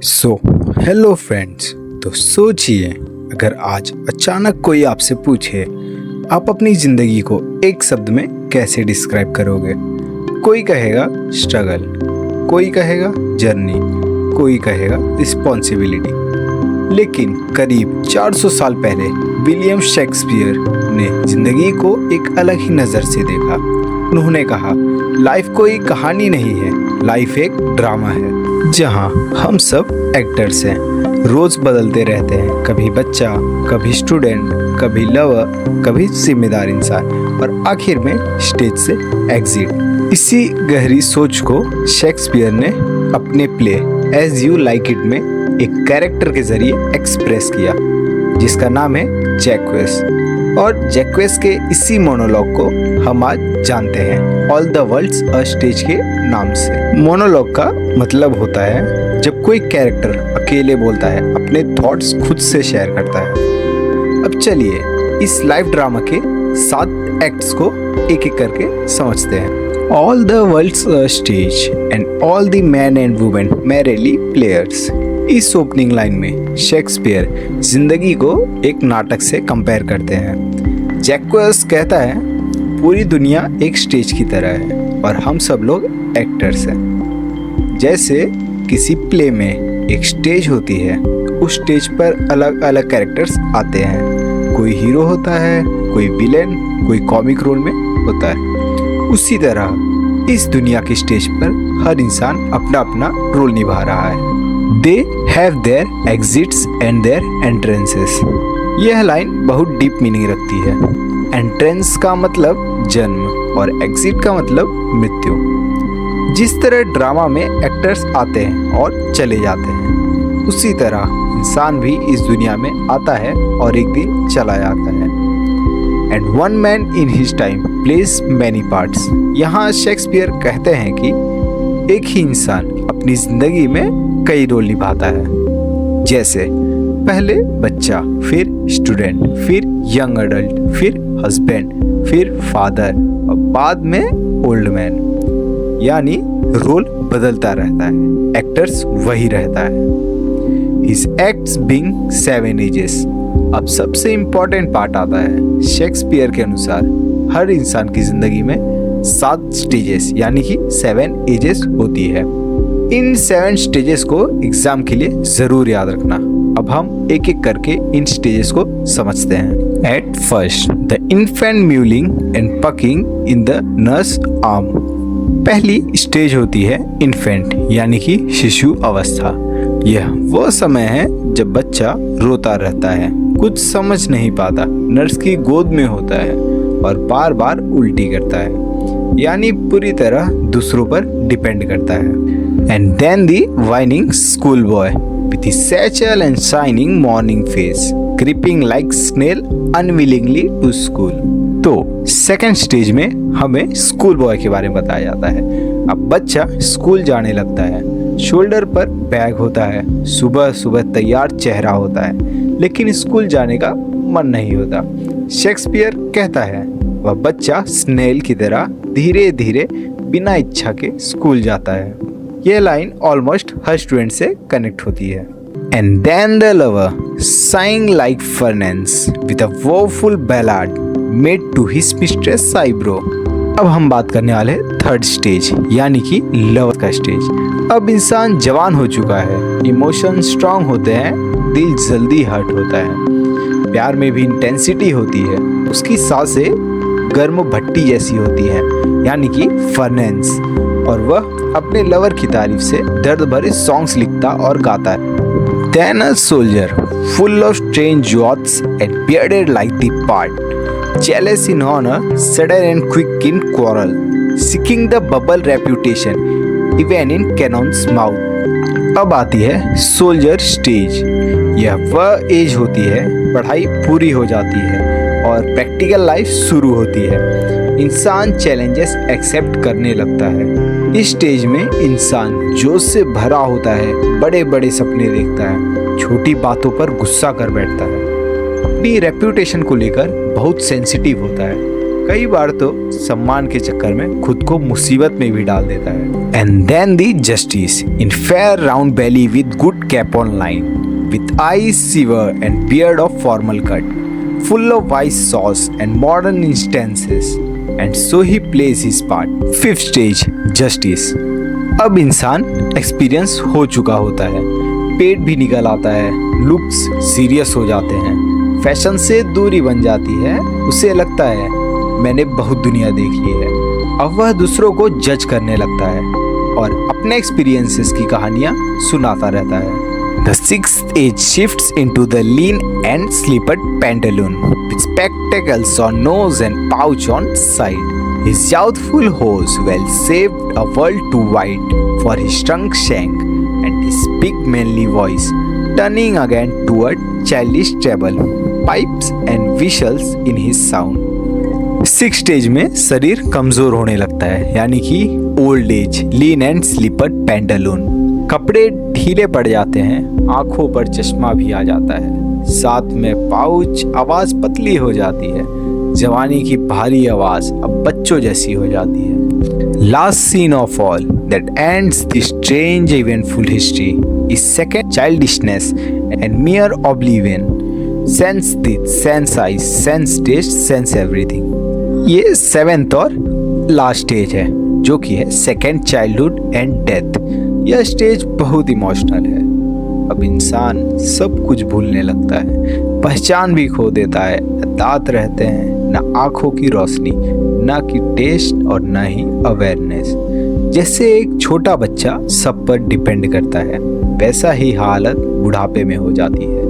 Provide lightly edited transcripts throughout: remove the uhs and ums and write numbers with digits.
So hello friends. तो सोचिए, अगर आज अचानक कोई आपसे पूछे आप अपनी ज़िंदगी को एक शब्द में कैसे डिस्क्राइब करोगे। कोई कहेगा स्ट्रगल, कोई कहेगा जर्नी, कोई कहेगा रिस्पॉन्सिबिलिटी। लेकिन करीब 400 साल पहले विलियम शेक्सपियर ने ज़िंदगी को एक अलग ही नज़र से देखा। उन्होंने कहा, लाइफ कोई कहानी नहीं है, लाइफ एक ड्रामा है जहाँ हम सब एक्टर्स हैं। रोज बदलते रहते हैं, कभी बच्चा, कभी स्टूडेंट, कभी लवर, कभी जिम्मेदार इंसान और आखिर में स्टेज से एग्जिट। इसी गहरी सोच को शेक्सपियर ने अपने play as you like it में एक कैरेक्टर के जरिए एक्सप्रेस किया, जिसका नाम है जैक्वेस। और जैक्वेस के इसी मोनोलॉग को हम आज जानते हैं all the world's a stage के नाम से। मोनोलॉग का मतलब होता है जब कोई कैरेक्टर अकेले बोलता है, अपने थॉट्स खुद से शेयर करता है। अब चलिए इस लाइव ड्रामा के 7 एक्ट्स को एक एक करके समझते हैं। All the world's a stage and all the man and women merrily players. इस ओपनिंग लाइन में शेक्सपियर जिंदगी को एक नाटक से कंपेयर करते हैं। जैक्वेस कहता है, पूरी दुनिया एक स्टेज की तरह है और हम सब लोग एक्टर्स हैं। जैसे किसी प्ले में एक स्टेज होती है, उस स्टेज पर अलग अलग कैरेक्टर्स आते हैं। कोई हीरो होता है, कोई विलेन, कोई कॉमिक रोल में होता है। उसी तरह इस दुनिया की स्टेज पर हर इंसान अपना अपना रोल निभा रहा है। They have their exits and their entrances। यह लाइन बहुत डीप मीनिंग रखती है। एंट्रेंस का मतलब जन्म और एग्जिट का मतलब मृत्यु। जिस तरह ड्रामा में एक्टर्स आते हैं और चले जाते हैं, उसी तरह इंसान भी इस दुनिया में आता है और एक दिन चला जाता है। And one man in his time plays many parts. यहाँ शेक्सपियर कहते हैं कि एक ही इंसान अपनी जिंदगी में कई रोल निभाता है। जैसे पहले बच्चा, फिर स्टूडेंट, फिर यंग अडल्ट, फिर हस्बैंड, फिर फादर और बाद में ओल्ड मैन। यानी रोल बदलता रहता है, एक्टर्स वही रहता है। His acts being 7 ages। अब सबसे इम्पोर्टेंट पार्ट आता है। शेक्सपियर के अनुसार हर इंसान की जिंदगी में 7 स्टेजेस यानी कि 7 एजेस होती है। इन 7 स्टेजेस को एग्जाम के लिए जरूर याद रखना। अब हम एक एक करके इन स्टेजेस को समझते हैं। At first, the infant mewling and packing in the nurse arm. पहली स्टेज होती है इन्फेंट यानी कि शिशु अवस्था। यह वो समय है जब बच्चा रोता रहता है, कुछ समझ नहीं पाता, नर्स की गोद में होता है और बार बार उल्टी करता है, यानी पूरी तरह दूसरों पर डिपेंड करता है। And then the whining schoolboy with his satchel and shining morning face, creeping like snail unwillingly to school। तो सेकंड स्टेज में हमें स्कूल बॉय के बारे में बताया जाता है। अब बच्चा स्कूल जाने लगता है, शोल्डर पर बैग होता है, सुबह सुबह तैयार चेहरा होता है, लेकिन स्कूल जाने का मन नहीं होता। शेक्सपियर कहता है, वह बच्चा स्नेल की तरह धीरे धीरे बिना इच्छा के स्कूल जाता है। यह लाइन ऑलमोस्ट हर स्टूडेंट से कनेक्ट होती है। And then the lover sang like furnace with a woeful ballad made to his mistress eyebrow. अब हम बात करने वाले थर्ड स्टेज यानी कि लवर का स्टेज। अब इंसान जवान हो चुका है, इमोशन स्ट्रांग होते हैं, दिल जल्दी हर्ट होता है, प्यार में भी इंटेंसिटी होती है, उसकी सांसें गर्म भट्टी जैसी होती है यानी कि फर्नेंस, और वह अपने लवर की तारीफ से दर्द भरे सॉन्ग्स लिखता और गाता है। Then a soldier full of strange yachts and bearded like the part, jealous in honor, sudden and quick in quarrel, seeking the bubble reputation even in cannon's mouth। अब आती है सोल्जर स्टेज। यह वह as होती है, पढ़ाई पूरी हो जाती है और प्रैक्टिकल लाइफ शुरू होती है। इंसान चैलेंजेस एक्सेप्ट करने लगता है। इस स्टेज में इंसान जोश से भरा होता है, बड़े बड़े सपने देखता है, छोटी बातों पर गुस्सा कर बैठता है, अपनी रेप्यूटेशन को लेकर बहुत सेंसिटिव होता है। कई बार तो सम्मान के चक्कर में खुद को मुसीबत में भी डाल देता है। And then the justice in fair round belly with good capon line, with eyes severe and beard of formal cut, full of wise sauce and modern instances, and so he plays his part. Fifth stage, justice. अब इंसान experience हो चुका होता है, पेट भी निकल आता है, लुक्स सीरियस हो जाते हैं, फैशन से दूरी बन जाती है, उसे लगता है मैंने बहुत दुनिया देख ली है। अब वह दूसरों को जज करने लगता है और अपने एक्सपीरियंसेस की कहानियाँ सुनाता रहता है। The sixth age shifts into the lean and slippered pantaloon with spectacles on nose and pouch on side. His youthful horse well saved a world too wide for his trunk shank, and his big manly voice turning again toward childish treble, pipes and whistles in his sound. Six stage में शरीर कमजोर होने लगता है, यानी कि old age, lean and slippered pantaloon. कपड़े ढीले पड़ जाते हैं, आंखों पर चश्मा भी आ जाता है, साथ में पाउच, आवाज पतली हो जाती है, जवानी की भारी आवाज अब बच्चों जैसी हो जाती है। Last scene of all that ends this strange eventful history is second childishness and mere oblivion, sans this, sans eyes, sans taste, sans everything. ये सेवेंथ और लास्ट स्टेज है, जो कि है सेकेंड चाइल्डहुड एंड डेथ। यह stage बहुत emotional है। अब इंसान सब कुछ भूलने लगता है, पहचान भी खो देता है, न दांत रहते हैं, न आंखों की रोशनी, न कि टेस्ट और न ही अवेयरनेस। जैसे एक छोटा बच्चा सब पर डिपेंड करता है, वैसा ही हालत बुढ़ापे में हो जाती है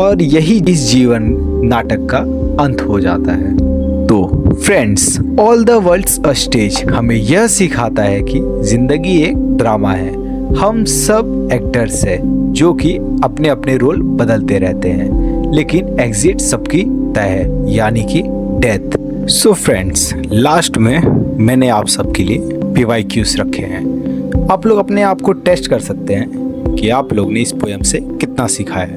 और यही इस जीवन नाटक का अंत हो जाता है। तो friends, all the world's a stage हमें यह सिखाता है कि जिंदगी एक ड्रामा है। हम सब एक्टर्स हैं जो कि अपने अपने रोल बदलते रहते हैं, लेकिन एग्जिट सबकी तय है, यानी कि डेथ। सो फ्रेंड्स, लास्ट में मैंने आप सबके लिए PYQs रखे हैं। आप लोग अपने आप को टेस्ट कर सकते हैं कि आप लोग ने इस पोएम से कितना सीखा है।